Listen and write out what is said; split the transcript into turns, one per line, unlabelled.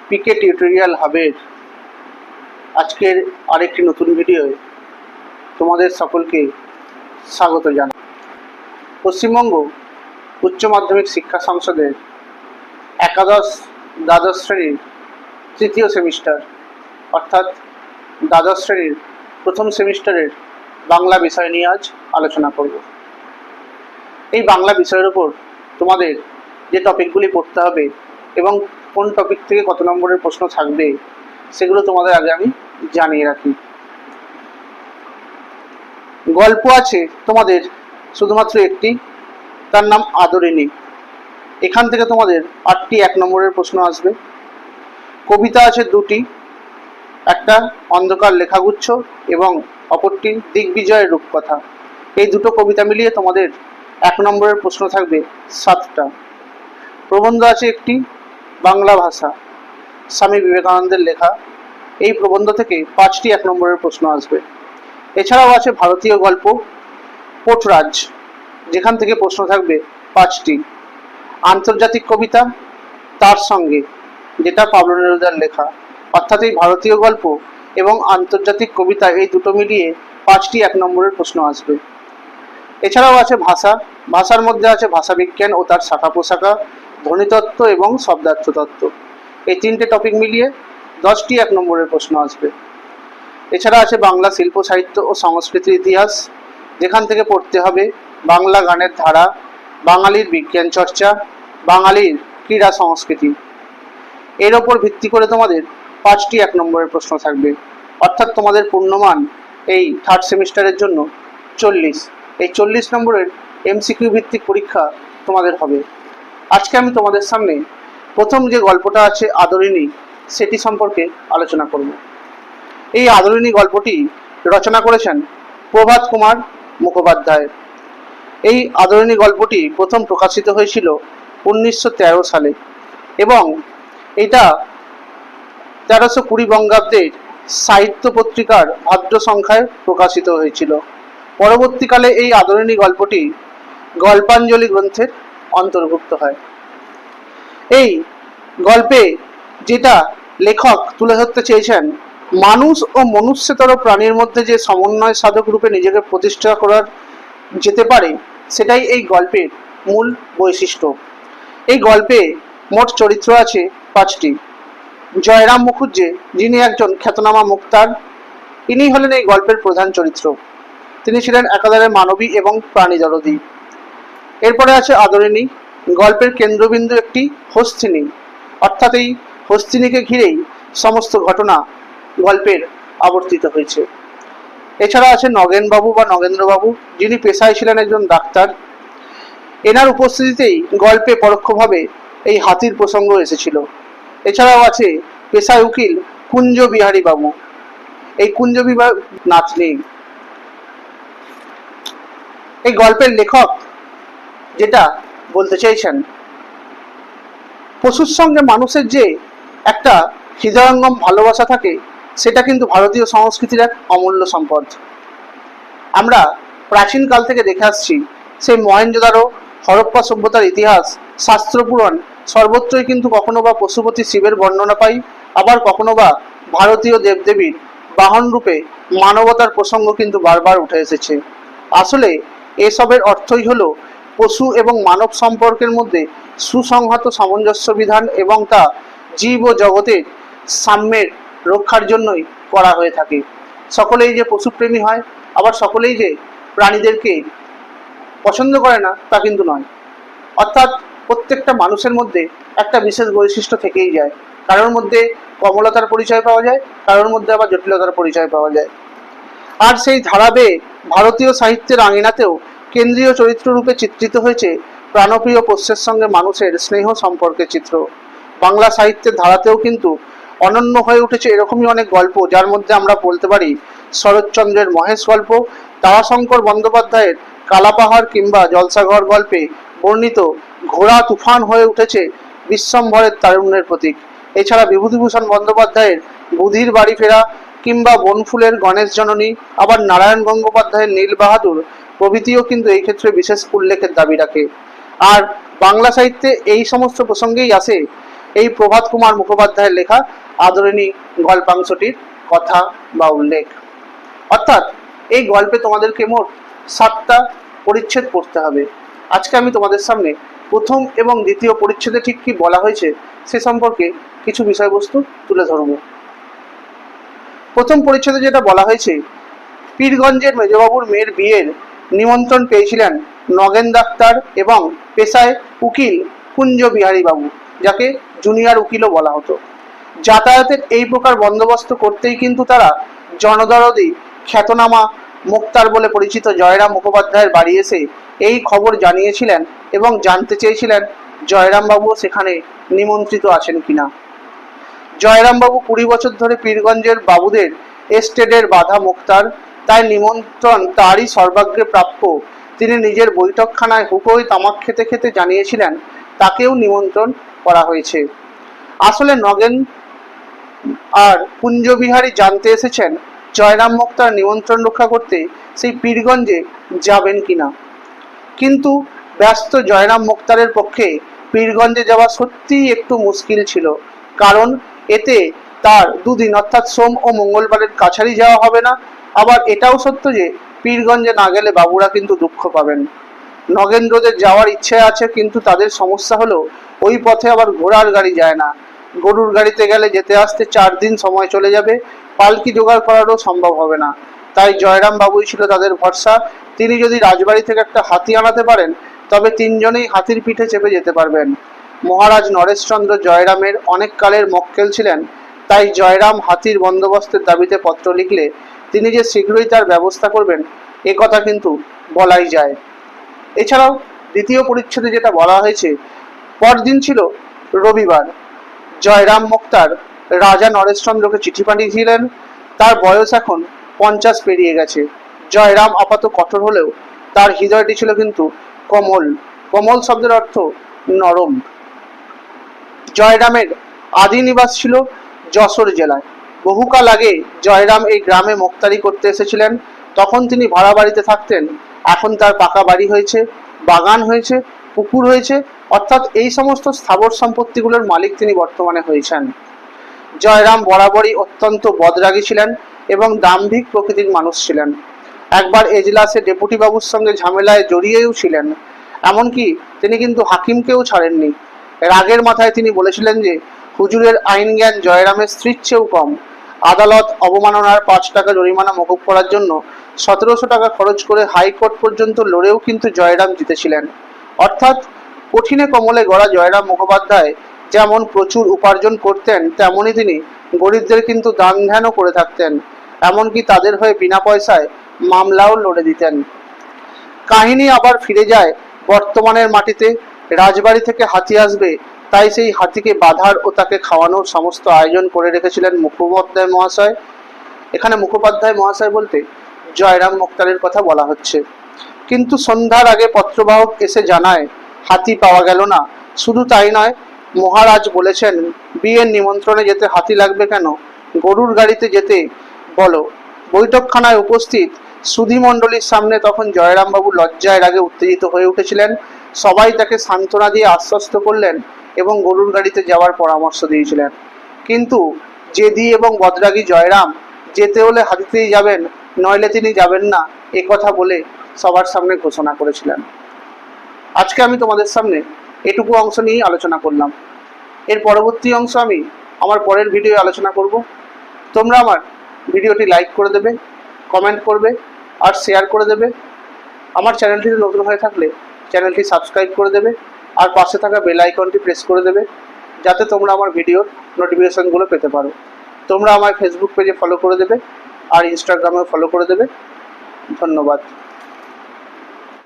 পিকে tutorial হাবের আজকের আরেকটি নতুন ভিডিওয় তোমাদের সকলকে স্বাগত জানাই। পশ্চিমবঙ্গ উচ্চ মাধ্যমিক শিক্ষা সংসদের একাদশ দ্বাদশ শ্রেণীর তৃতীয় সেমিস্টার অর্থাৎ দ্বাদশ শ্রেণীর প্রথম সেমিস্টারের বাংলা বিষয় নিয়ে আজ আলোচনা করব। এই বাংলা বিষয়ের উপর তোমাদের যে টপিকগুলি পড়তে হবে এবং কোন টপিক থেকে কত নম্বরের প্রশ্ন থাকবে সেগুলো তোমাদের আগে আমি জানিয়ে রাখি। গল্প আছে তোমাদের শুধুমাত্র একটি, তার নাম আদরিণী। এখান থেকে তোমাদের 8টি 1 নম্বরের প্রশ্ন আসবে। কবিতা আছে 2টি, একটা অন্ধকার লেখাগুচ্ছ এবং অপরটি দিগ্বিজয়ের রূপকথা। এই দুটো কবিতা মিলিয়ে তোমাদের 1 নম্বরের প্রশ্ন থাকবে 7টা। প্রবন্ধ আছে একটি, বাংলা ভাষা, স্বামী বিবেকানন্দের লেখা। এই প্রবন্ধ থেকে 5টি 1 নম্বরের প্রশ্ন আসবে। এছাড়াও আছে ভারতীয় গল্প পোটরাজ, যেখান থেকে প্রশ্ন থাকবে 5টি। আন্তর্জাতিক কবিতা তার সঙ্গে, যেটা পাবলো নেরুদার লেখা। অর্থাৎ এই ভারতীয় গল্প এবং আন্তর্জাতিক কবিতা এই দুটো মিলিয়ে 5টি 1 নম্বরের প্রশ্ন আসবে। এছাড়াও আছে ভাষা, ভাষার মধ্যে আছে ভাষাবিজ্ঞান ও তার শাখা প্রশাখা, ধ্বনিতত্ত্ব এবং শব্দার্থ তত্ত্ব। এই 3টে টপিক মিলিয়ে 10টি 1 নম্বরের প্রশ্ন আসবে। এছাড়া আছে বাংলা শিল্প সাহিত্য ও সংস্কৃতির ইতিহাস, যেখান থেকে পড়তে হবে বাংলা গানের ধারা, বাঙালির বিজ্ঞান চর্চা, বাঙালির ক্রীড়া সংস্কৃতি। এর ওপর ভিত্তি করে তোমাদের 5টি 1 নম্বরের প্রশ্ন থাকবে। অর্থাৎ তোমাদের পূর্ণমান এই থার্ড সেমিস্টারের জন্য 40। এই 40 নম্বরের এমসিকিউ ভিত্তিক পরীক্ষা তোমাদের হবে। আজকে আমি তোমাদের সামনে প্রথম যে গল্পটা আছে আদরিণী, সেটি সম্পর্কে আলোচনা করব। এই আদরিণী গল্পটি রচনা করেছেন প্রভাত কুমার মুখোপাধ্যায়। এই আদরিণী গল্পটি প্রথম প্রকাশিত হয়েছিল 1913 সালে এবং এটা 1320 বঙ্গাব্দের সাহিত্য পত্রিকার ভাদ্র সংখ্যায় প্রকাশিত হয়েছিল। পরবর্তীকালে এই আদরিণী গল্পটি গল্পাঞ্জলি গ্রন্থের অন্তর্ভুক্ত হয়। এই গল্পে যেটা লেখক তুলে ধরতে চেয়েছেন, মানুষ ও মনুষ্যতর প্রাণীর মধ্যে যে সমন্বয় সাধক রূপে নিজেকে প্রতিষ্ঠা করা যেতে পারে, সেটাই এই গল্পের মূল বৈশিষ্ট্য। এই গল্পে মোট চরিত্র আছে 5টি। জয়রাম মুখুজ্জে, যিনি একজন খ্যাতনামা মুক্তার, ইনি হলেন এই গল্পের প্রধান চরিত্র। তিনি ছিলেন একাধারে মানবী এবং প্রাণী দরদী। এরপরে আছে আদরিণী। গল্পের কেন্দ্রবিন্দু একটি হস্তিনী, অর্থাৎ এই হস্তিনীকে ঘিরেই সমস্ত ঘটনা গল্পের আবর্তিত হয়েছে। এছাড়া আছে নগেনবাবু বা নগেন্দ্রবাবু, যিনি পেশায় ছিলেন একজন ডাক্তার। এনার উপস্থিতিতেই গল্পে পরোক্ষভাবে এই হাতির প্রসঙ্গ এসেছিল। এছাড়াও আছে পেশায় উকিল কুঞ্জ বিহারী বাবু। এই কুঞ্জ বিহারী নাতনি। এই গল্পের লেখক যেটা বলতে চাইছেন, পশুর সঙ্গে মানুষের যে একটা হৃদয়ঙ্গম ভালোবাসা থাকে, সেটা কিন্তু ভারতীয় সংস্কৃতির এক অমূল্য সম্পদ। আমরা প্রাচীনকাল থেকে দেখে আসছি, সেই মহেঞ্জোদারো, হরপ্পা সভ্যতার ইতিহাস, শাস্ত্র পুরাণ, সর্বত্রই কিন্তু কখনো বা পশুপতি শিবের বর্ণনা পাই, আবার কখনো বা ভারতীয় দেবদেবীর বাহন রূপে মানবতার প্রসঙ্গ কিন্তু বারবার উঠে এসেছে। আসলে এসবের অর্থই হলো পশু এবং মানব সম্পর্কের মধ্যে সুসংহত সামঞ্জস্য বিধান এবং তা জীব ও জগতের সাম্যের রক্ষার জন্যই করা হয়ে থাকে। সকলেই যে পশুপ্রেমী হয়, আবার সকলেই যে প্রাণীদেরকে পছন্দ করে না, তা কিন্তু নয়। অর্থাৎ প্রত্যেকটা মানুষের মধ্যে একটা বিশেষ বৈশিষ্ট্য থেকেই যায়। কারোর মধ্যে কমলতার পরিচয় পাওয়া যায়, কারোর মধ্যে আবার জটিলতার পরিচয় পাওয়া যায়। আর সেই ধারাবে ভারতীয় সাহিত্যের আঙিনাতেও কেন্দ্রীয় চরিত্র রূপে চিত্রিত হয়েছে প্রাণপ্রিয় পোষ্যের সঙ্গে মানুষের স্নেহ সম্পর্কের চিত্র। বাংলা সাহিত্যের ধারাতেও কিন্তু অনন্য হয়ে উঠেছে এরকমই অনেক গল্প, যার মধ্যে আমরা বলতে পারি শরৎচন্দ্রের মহেশ গল্প, তারাশঙ্কর বন্দ্যোপাধ্যায়ের কালাপাহাড় কিংবা জলসাঘর গল্পে বর্ণিত ঘোড়া তুফান হয়ে উঠেছে বিশ্বম্ভরের তারুণ্যের প্রতীক। এছাড়া বিভূতিভূষণ বন্দ্যোপাধ্যায়ের বুধির বাড়ি ফেরা কিংবা বনফুলের গণেশ জননী, আবার নারায়ণ গঙ্গোপাধ্যায়ের নীল বাহাদুর প্রভৃতিও কিন্তু এই ক্ষেত্রে বিশেষ উল্লেখের দাবি রাখে। আর বাংলা সাহিত্যে এই সমস্ত প্রসঙ্গেই আসে এই প্রভাত কুমার মুখোপাধ্যায়ের লেখা আদরিণী গল্পাংশটির কথা বা উল্লেখ। অর্থাৎ এই গল্পে তোমাদেরকে মোট 7টা পরিচ্ছেদ পড়তে হবে। আজকে আমি তোমাদের সামনে প্রথম এবং দ্বিতীয় পরিচ্ছেদে ঠিক কি বলা হয়েছে সে সম্পর্কে কিছু বিষয়বস্তু তুলে ধরব। প্রথম পরিচ্ছেদে যেটা বলা হয়েছে, পীরগঞ্জের মেজবাবুর মেয়ের বিয়ের নিমন্ত্রণ পেয়েছিলেন নগেন ডাক্তার এবং পেশায় উকিল কুঞ্জ বিহারী বাবু, যাকে জুনিয়র উকিলও বলা হতো। যাতায়াতের এই প্রকার বন্দোবস্ত করতেই কিন্তু তারা জনদরদি খ্যাতনামা মুক্তার বলে পরিচিত জয়রাম মুখোপাধ্যায়ের বাড়ি এসে এই খবর জানিয়েছিলেন এবং জানতে চেয়েছিলেন জয়রাম বাবু সেখানে নিমন্ত্রিত আছেন কিনা। জয়রাম বাবু 20 বছর ধরে পীরগঞ্জের বাবুদের এস্টেটের বাধা মুক্তার, তাই নিমন্ত্রণ তারই সর্বাগ্রে প্রাপ্য। তিনি নিজের বৈঠকখানায় হুকোই তামাক খেতে খেতে জানিয়েছিলেন তাকেও নিমন্ত্রণ করা হয়েছে। আসলে নগেন আর কুঞ্জবিহারী জানতে এসেছেন জয়রাম মুক্তার নিমন্ত্রণ রক্ষা করতে সেই পীরগঞ্জে যাবেন কিনা। কিন্তু ব্যস্ত জয়রাম মুক্তারের পক্ষে পীরগঞ্জে যাওয়া সত্যিই একটু মুশকিল ছিল, কারণ এতে তার দুদিন অর্থাৎ সোম ও মঙ্গলবারের কাছারি যাওয়া হবে না। আবার এটাও সত্য যে পীরগঞ্জে না গেলে বাবুরা কিন্তু দুঃখ পাবেন। নগেন্দ্রদের যাওয়ার ইচ্ছে আছে, কিন্তু তাদের সমস্যা হলো ওই পথে আবার ঘোড়ার গাড়ি যায় না। গরুর গাড়িতে গেলে যেতে আসতে 4 দিন সময় চলে যাবে, পালকি জোগাড় করারও সম্ভব হবে না। তাই জয়রাম বাবুই ছিল তাদের ভরসা। তিনি যদি রাজবাড়ি থেকে একটা হাতি আনাতে পারেন তবে 3 জনেই হাতির পিঠে চেপে যেতে পারবেন। মহারাজ নরেশচন্দ্র জয়রামের অনেক কালের মক্কেল ছিলেন, তাই জয়রাম হাতির বন্দোবস্তের দাবিতে পত্র লিখলে তিনি যে শীঘ্রই তার ব্যবস্থা করবেন এ কথা কিন্তু বলাই যায়। এছাড়াও দ্বিতীয় পরিচ্ছেদে যেটা বলা হয়েছে, পরদিন ছিল রবিবার। জয়রাম মুক্তার রাজা নরেশচন্দ্রকে চিঠি পাঠিয়েছিলেন। তার বয়স এখন 50 পেরিয়ে গেছে। জয়রাম আপাত কঠোর হলেও তার হৃদয়টি ছিল কিন্তু কোমল। কোমল শব্দের অর্থ নরম। জয়রামের আদি নিবাস ছিল যশোর জেলায়। বহুকাল আগে জয়রাম এই গ্রামে মোক্তারি করতে এসেছিলেন। তখন তিনি ভাড়া বাড়িতে থাকতেন। এখন তার পাকা বাড়ি হয়েছে, বাগান হয়েছে, পুকুর হয়েছে, অর্থাৎ এই সমস্ত স্থাবর সম্পত্তিগুলোর মালিক তিনি বর্তমানে হয়েছেন। জয়রাম বরাবরই অত্যন্ত বদরাগী ছিলেন এবং দাম্ভিক প্রকৃতির মানুষ ছিলেন। একবার এজলাসে ডেপুটি বাবুর সঙ্গে ঝামেলায় জড়িয়েও ছিলেন। এমনকি তিনি কিন্তু হাকিমকেও ছাড়েননি। রাগের মাথায় তিনি বলেছিলেন যে হুজুরের আইন জ্ঞান জয়রামের স্ত্রীর চেয়েও কম। আদালত অবমাননার 5 টাকা জরিমানা মকুব করার জন্য 1700 টাকা খরচ করে হাইকোর্ট পর্যন্ত লড়েও কিন্তু জয়রাম জিতেছিলেন। অর্থাৎ কঠিনে কমলে গড়া জয়রাম মুখোপাধ্যায় যেমন প্রচুর উপার্জন করতেন, তেমনি তিনি গরিবদের কিন্তু দান ধ্যানও করে থাকতেন। এমনকি তাদের হয়ে বিনা পয়সায় মামলাও লড়ে দিতেন। কাহিনী আবার ফিরে যায় বর্তমানের মাটিতে। রাজবাড়ি থেকে হাতি আসবে, তাই সেই হাতিকে বাঁধার ও তাকে খাওয়ানোর সমস্ত আয়োজন করে রেখেছিলেন মুখোপাধ্যায় মহাশয়। এখানে মুখোপাধ্যায় মহাশয় বলতে জয়রাম মুক্তারের কথা বলা হচ্ছে। কিন্তু সন্ধ্যার আগে পত্রবাহক এসে জানায় হাতি পাওয়া গেল না। শুধু তাই নয়, মহারাজ বলেছেন বিয়ের নিমন্ত্রণে যেতে হাতি লাগবে কেন, গরুর গাড়িতে যেতে বলো। বৈঠকখানায় উপস্থিত সুধীমণ্ডলীর সামনে তখন জয়রাম বাবু লজ্জায় রাগে উত্তেজিত হয়ে উঠেছিলেন। সবাই তাকে সান্ত্বনা দিয়ে আশ্বস্ত করলেন এবং গরুর গাড়িতে যাওয়ার পরামর্শ দিয়েছিলেন। কিন্তু জেদি এবং বদরাগী জয়রাম যেতে হলে হাতিতেই যাবেন, নইলে তিনি যাবেন না, এ কথা বলে সবার সামনে ঘোষণা করেছিলেন। আজকে আমি তোমাদের সামনে এটুকু অংশ নিয়েই আলোচনা করলাম। এর পরবর্তী অংশ আমি আমার পরের ভিডিও আলোচনা করব। তোমরা আমার ভিডিওটি লাইক করে দেবে, কমেন্ট করবে আর শেয়ার করে দেবে। আমার চ্যানেলটিতে নতুন হয়ে থাকলে চ্যানেলটি সাবস্ক্রাইব করে দেবে আর পাশে থাকা বেল আইকনটি প্রেস করে দেবে, যাতে তোমরা আমার ভিডিওর নোটিফিকেশনগুলো পেতে পারো। তোমরা আমার ফেসবুক পেজে ফলো করে দেবে আর ইনস্টাগ্রামেও ফলো করে দেবে। ধন্যবাদ।